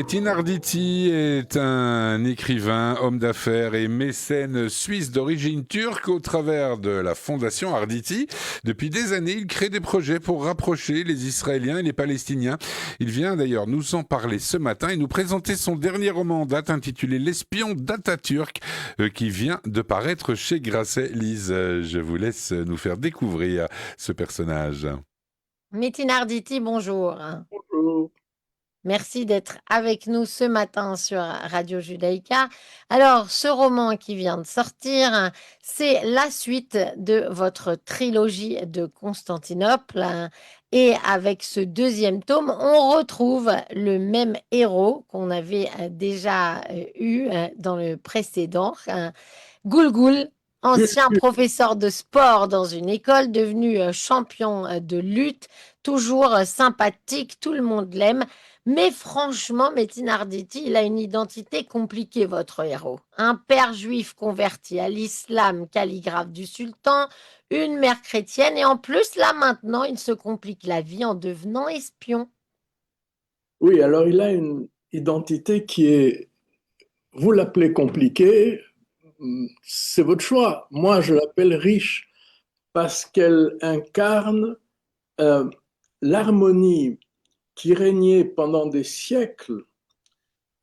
Metin Arditi est un écrivain, homme d'affaires et mécène suisse d'origine turque au travers de la fondation Arditi. Depuis des années, il crée des projets pour rapprocher les Israéliens et les Palestiniens. Il vient d'ailleurs nous en parler ce matin et nous présenter son dernier roman en date intitulé L'espion d'Atatürk qui vient de paraître chez Grasset. Lise, je vous laisse nous faire découvrir ce personnage. Metin Arditi, bonjour. Bonjour. Merci d'être avec nous ce matin sur Radio Judaïka. Alors, ce roman qui vient de sortir, c'est la suite de votre trilogie de Constantinople. Et avec ce deuxième tome, on retrouve le même héros qu'on avait déjà eu dans le précédent, Gulgul, ancien professeur de sport dans une école, devenu champion de lutte, toujours sympathique, tout le monde l'aime. Mais franchement, Metin Arditi, il a une identité compliquée, votre héros. Un père juif converti à l'islam, calligraphe du sultan, une mère chrétienne, et en plus, là maintenant, il se complique la vie en devenant espion. Oui, alors il a une identité qui est, vous l'appelez compliquée, c'est votre choix. Moi, je l'appelle riche parce qu'elle incarne euh, l'harmonie qui régnait pendant des siècles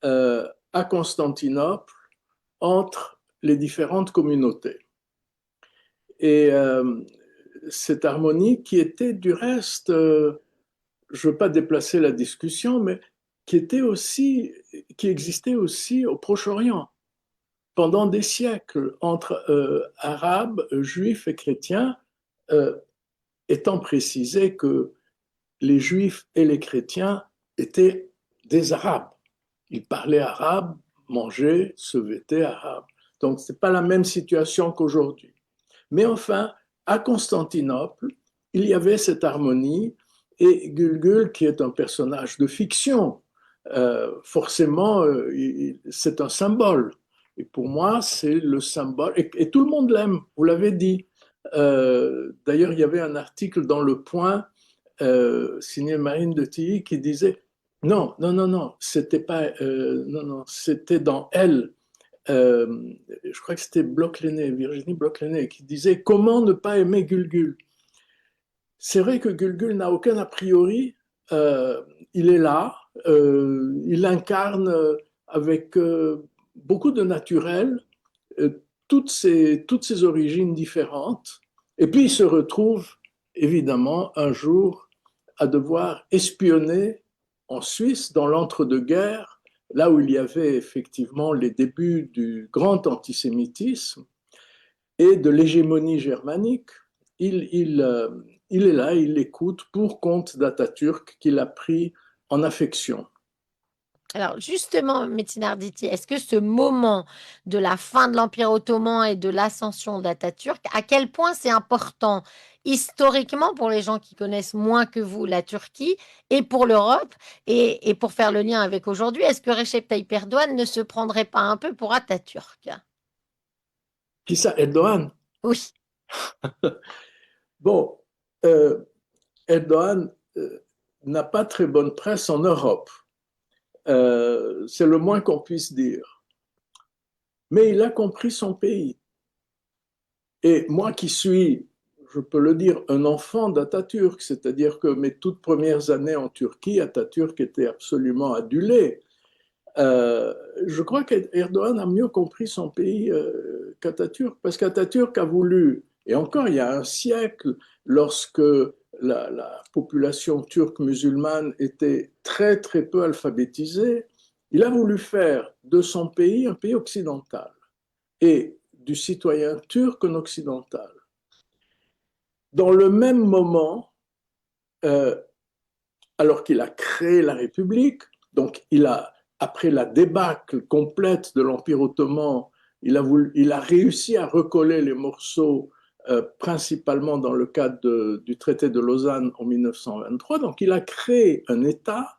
à Constantinople entre les différentes communautés. Et cette harmonie qui était du reste, je ne veux pas déplacer la discussion, mais qui existait aussi au Proche-Orient pendant des siècles entre arabes, juifs et chrétiens, euh, étant précisé que les juifs et les chrétiens étaient des arabes. Ils parlaient arabe, mangeaient, se vêtaient arabe. Donc, ce n'est pas la même situation qu'aujourd'hui. Mais enfin, à Constantinople, il y avait cette harmonie et Gulgul, qui est un personnage de fiction, forcément, c'est un symbole. Et pour moi, c'est le symbole, et tout le monde l'aime, vous l'avez dit. D'ailleurs, il y avait un article dans Le Point, signé Marine de Tilly, qui disait non, non, non, non, c'était pas, non, non, c'était dans Elle. Je crois que c'était Virginie Bloch-Lenné, qui disait comment ne pas aimer Gulgul. C'est vrai que Gulgul n'a aucun a priori, il est là, il incarne avec beaucoup de naturel toutes ces origines différentes, et puis il se retrouve évidemment un jour à devoir espionner en Suisse dans l'entre-deux-guerres, là où il y avait effectivement les débuts du grand antisémitisme et de l'hégémonie germanique. Il est là, il l'écoute pour compte d'Atatürk qu'il a pris en affection. Alors justement, Metin Arditi, est-ce que ce moment de la fin de l'Empire ottoman et de l'ascension d'Atatürk, à quel point c'est important historiquement pour les gens qui connaissent moins que vous la Turquie et pour l'Europe et pour faire le lien avec aujourd'hui, est-ce que Recep Tayyip Erdogan ne se prendrait pas un peu pour Atatürk? Qui ça, Erdogan? Oui. Bon, Erdogan n'a pas très bonne presse en Europe. C'est le moins qu'on puisse dire. Mais il a compris son pays. Et moi qui suis, je peux le dire, un enfant d'Atatürk, c'est-à-dire que mes toutes premières années en Turquie, Atatürk était absolument adulé. Je crois qu'Erdogan a mieux compris son pays qu'Atatürk, parce qu'Atatürk a voulu, et encore il y a un siècle, lorsque la population turque musulmane était très très peu alphabétisée, il a voulu faire de son pays un pays occidental et du citoyen turc un occidental. Dans le même moment, euh, alors qu'il a créé la République, donc après la débâcle complète de l'Empire ottoman, il a réussi à recoller les morceaux, principalement dans le cadre du traité de Lausanne en 1923. Donc il a créé un État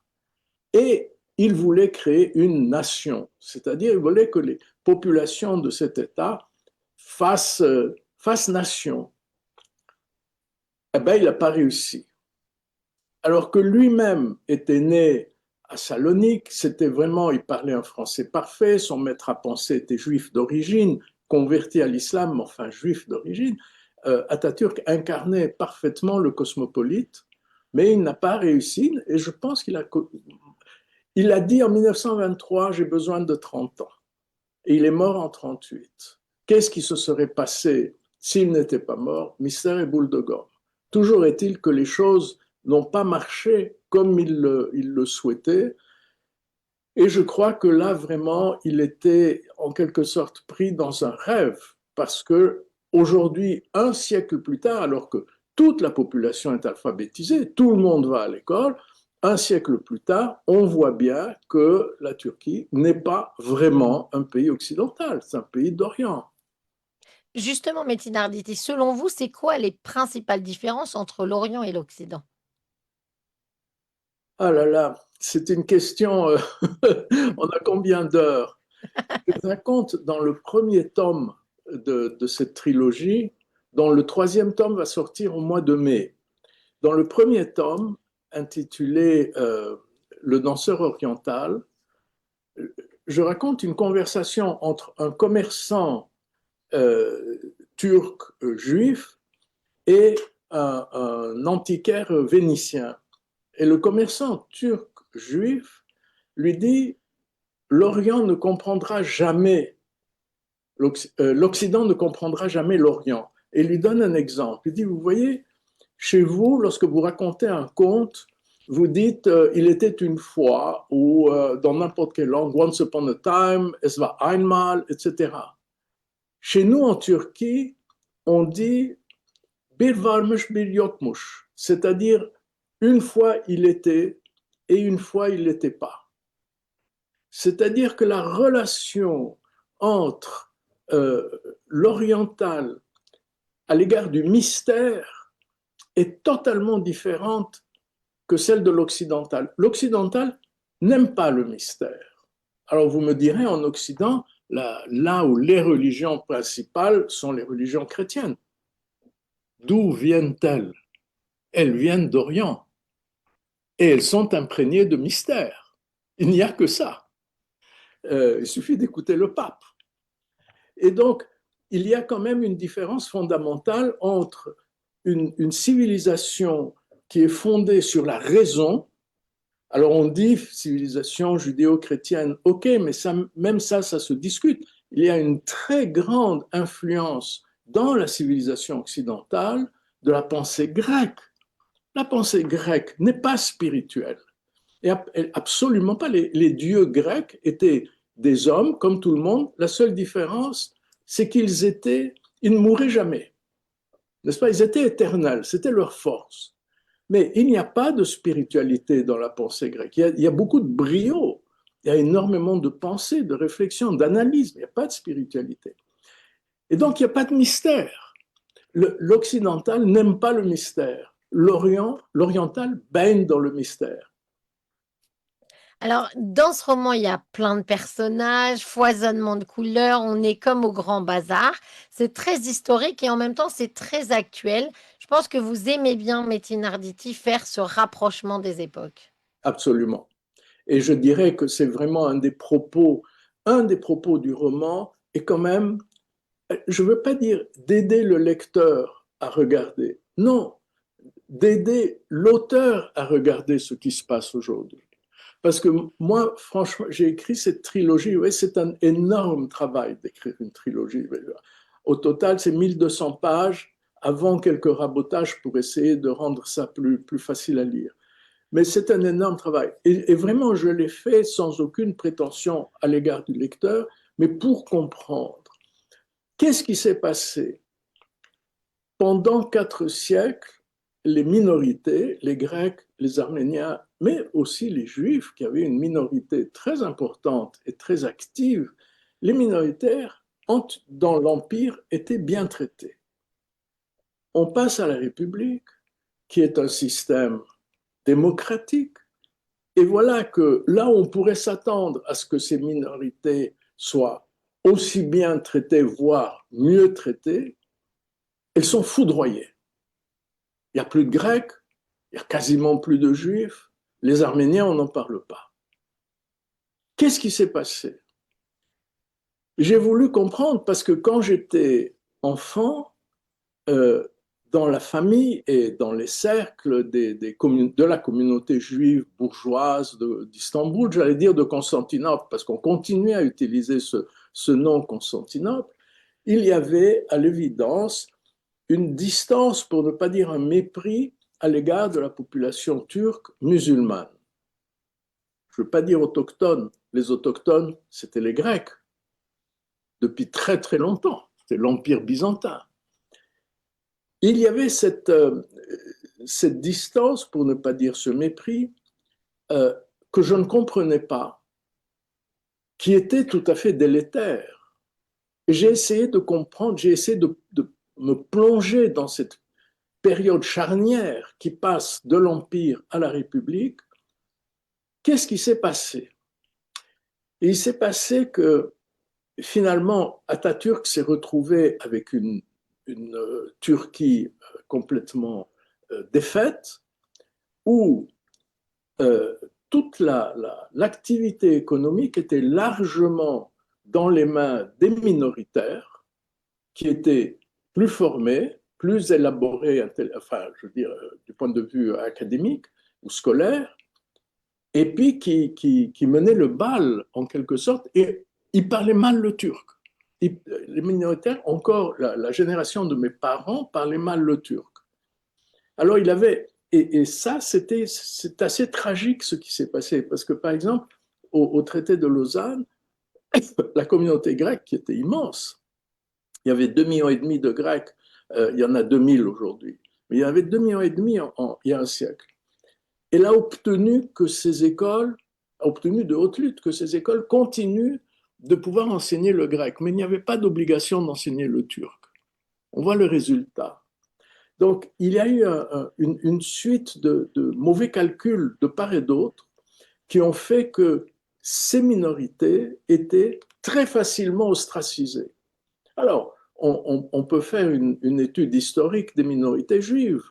et il voulait créer une nation, c'est-à-dire il voulait que les populations de cet État fassent nation. Eh bien, il n'a pas réussi. Alors que lui-même était né à Salonique, c'était vraiment, il parlait un français parfait, son maître à penser était juif d'origine, converti à l'islam, mais enfin juif d'origine. Atatürk incarnait parfaitement le cosmopolite, mais il n'a pas réussi, et je pense il a dit en 1923, j'ai besoin de 30 ans, et il est mort en 38. Qu'est-ce qui se serait passé s'il n'était pas mort? Mystère et boule de gomme. Toujours est-il que les choses n'ont pas marché comme il le souhaitait. Et je crois que là, vraiment, il était en quelque sorte pris dans un rêve, parce que aujourd'hui, un siècle plus tard, alors que toute la population est alphabétisée, tout le monde va à l'école, un siècle plus tard, on voit bien que la Turquie n'est pas vraiment un pays occidental, c'est un pays d'Orient. Justement, Metin Arditi, selon vous, c'est quoi les principales différences entre l'Orient et l'Occident? Ah là là, c'est une question, on a combien d'heures? Je raconte dans le premier tome de cette trilogie, dont le troisième tome va sortir au mois de mai. Dans le premier tome, intitulé Le danseur oriental, je raconte une conversation entre un commerçant turc juif et un antiquaire vénitien. Et le commerçant turc juif lui dit, l'Orient ne comprendra jamais, l'Occident ne comprendra jamais l'Orient. Et il lui donne un exemple. Il dit, vous voyez, chez vous, lorsque vous racontez un conte, vous dites il était une fois, ou dans n'importe quelle langue, once upon a time, es war einmal, etc. Chez nous, en Turquie, on dit bir varmış bir yokmuş, c'est-à-dire une fois il était et une fois il n'était pas. C'est-à-dire que la relation entre l'oriental à l'égard du mystère est totalement différente que celle de l'occidental. L'occidental n'aime pas le mystère. Alors vous me direz, en Occident, là où les religions principales sont les religions chrétiennes. D'où viennent-elles? Elles viennent d'Orient et elles sont imprégnées de mystère. Il n'y a que ça. Il suffit d'écouter le pape. Et donc, il y a quand même une différence fondamentale entre une civilisation qui est fondée sur la raison. Alors on dit civilisation judéo-chrétienne, ok, mais ça, même ça se discute. Il y a une très grande influence dans la civilisation occidentale de la pensée grecque. La pensée grecque n'est pas spirituelle. Et absolument pas. Les dieux grecs étaient des hommes comme tout le monde. La seule différence, c'est ils ne mouraient jamais. N'est-ce pas? Ils étaient éternels, c'était leur force. Mais il n'y a pas de spiritualité dans la pensée grecque. Il y a beaucoup de brio, il y a énormément de pensée, de réflexion, d'analyse, mais il n'y a pas de spiritualité. Et donc, il n'y a pas de mystère. L'occidental n'aime pas le mystère. L'oriental baigne dans le mystère. Alors, dans ce roman, il y a plein de personnages, foisonnement de couleurs, on est comme au grand bazar. C'est très historique et en même temps, c'est très actuel. Je pense que vous aimez bien, Metin Arditi, faire ce rapprochement des époques. Absolument. Et je dirais que c'est vraiment un des propos du roman est quand même, je ne veux pas dire d'aider le lecteur à regarder, non, d'aider l'auteur à regarder ce qui se passe aujourd'hui. Parce que moi, franchement, j'ai écrit cette trilogie, ouais, c'est un énorme travail d'écrire une trilogie. Au total, c'est 1200 pages, avant quelques rabotages pour essayer de rendre ça plus facile à lire. Mais c'est un énorme travail. Et vraiment, je l'ai fait sans aucune prétention à l'égard du lecteur, mais pour comprendre. Qu'est-ce qui s'est passé? Pendant 4 siècles, les minorités, les Grecs, les Arméniens, mais aussi les Juifs, qui avaient une minorité très importante et très active, les minoritaires dans l'Empire étaient bien traités. On passe à la République, qui est un système démocratique, et voilà que là où on pourrait s'attendre à ce que ces minorités soient aussi bien traitées, voire mieux traitées, elles sont foudroyées. Il n'y a plus de Grecs, il n'y a quasiment plus de Juifs. Les Arméniens, on n'en parle pas. Qu'est-ce qui s'est passé? J'ai voulu comprendre parce que quand j'étais enfant, euh, dans la famille et dans les cercles de la communauté juive bourgeoise d'Istanbul, j'allais dire de Constantinople, parce qu'on continuait à utiliser ce nom Constantinople, il y avait à l'évidence une distance, pour ne pas dire un mépris, à l'égard de la population turque musulmane. Je ne veux pas dire autochtone. Les autochtones, c'était les Grecs, depuis très très longtemps. C'était l'Empire byzantin. Il y avait cette distance, pour ne pas dire ce mépris, que je ne comprenais pas, qui était tout à fait délétère. Et j'ai essayé de comprendre, j'ai essayé de me plonger dans cette période charnière qui passe de l'Empire à la République. Qu'est-ce qui s'est passé? Et il s'est passé que finalement, Atatürk s'est retrouvé avec une Turquie complètement défaite, où toute l'activité économique était largement dans les mains des minoritaires qui étaient plus formés, plus élaborés, enfin, je veux dire, du point de vue académique ou scolaire, et puis qui menaient le bal en quelque sorte, et ils parlaient mal le turc. Les minoritaires, encore la génération de mes parents, parlaient mal le turc. Alors il avait, et ça c'est assez tragique ce qui s'est passé, parce que par exemple, au traité de Lausanne, la communauté grecque qui était immense, il y avait 2,5 millions de Grecs, il y en a 2000 aujourd'hui, mais il y avait 2,5 millions il y a un siècle. Elle a obtenu que ces écoles, a obtenu de haute lutte que ces écoles continuent de pouvoir enseigner le grec, mais il n'y avait pas d'obligation d'enseigner le turc. On voit le résultat. Donc, il y a eu une suite de mauvais calculs de part et d'autre qui ont fait que ces minorités étaient très facilement ostracisées. Alors, on peut faire une étude historique des minorités juives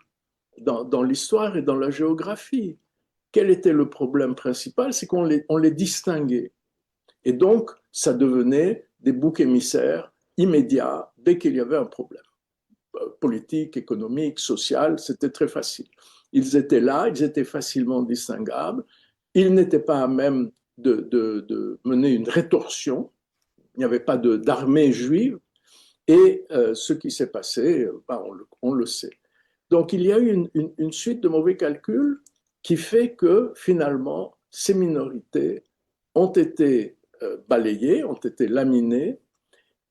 dans l'histoire et dans la géographie. Quel était le problème principal? C'est qu'on les distinguait. Et donc, ça devenait des boucs émissaires immédiats dès qu'il y avait un problème. Politique, économique, social, c'était très facile. Ils étaient là, ils étaient facilement distinguables. Ils n'étaient pas à même de mener une rétorsion. Il n'y avait pas d'armée juive. Et ce qui s'est passé, on le sait. Donc, il y a eu une suite de mauvais calculs qui fait que finalement, ces minorités ont été balayées, ont été laminées.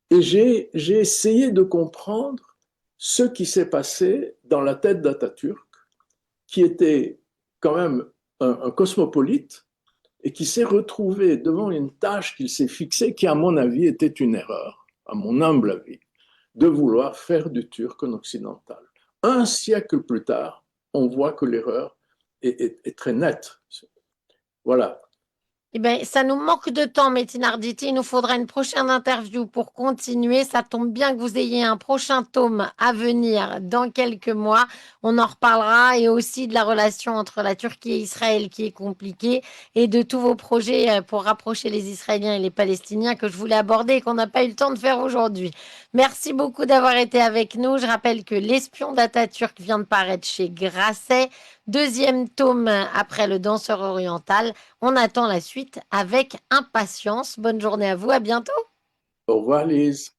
Et j'ai essayé de comprendre ce qui s'est passé dans la tête d'Atatürk, qui était quand même un cosmopolite et qui s'est retrouvé devant une tâche qu'il s'est fixée, qui à mon avis était une erreur, à mon humble avis, de vouloir faire du turc un occidental. Un siècle plus tard, on voit que l'erreur est très nette. Voilà. Eh bien, ça nous manque de temps, Metin Arditi. Il nous faudra une prochaine interview pour continuer. Ça tombe bien que vous ayez un prochain tome à venir dans quelques mois. On en reparlera et aussi de la relation entre la Turquie et Israël qui est compliquée et de tous vos projets pour rapprocher les Israéliens et les Palestiniens que je voulais aborder et qu'on n'a pas eu le temps de faire aujourd'hui. Merci beaucoup d'avoir été avec nous. Je rappelle que L'espion d'Atatürk vient de paraître chez Grasset. Deuxième tome après Le danseur oriental. On attend la suite avec impatience. Bonne journée à vous, à bientôt. Au revoir, Lise.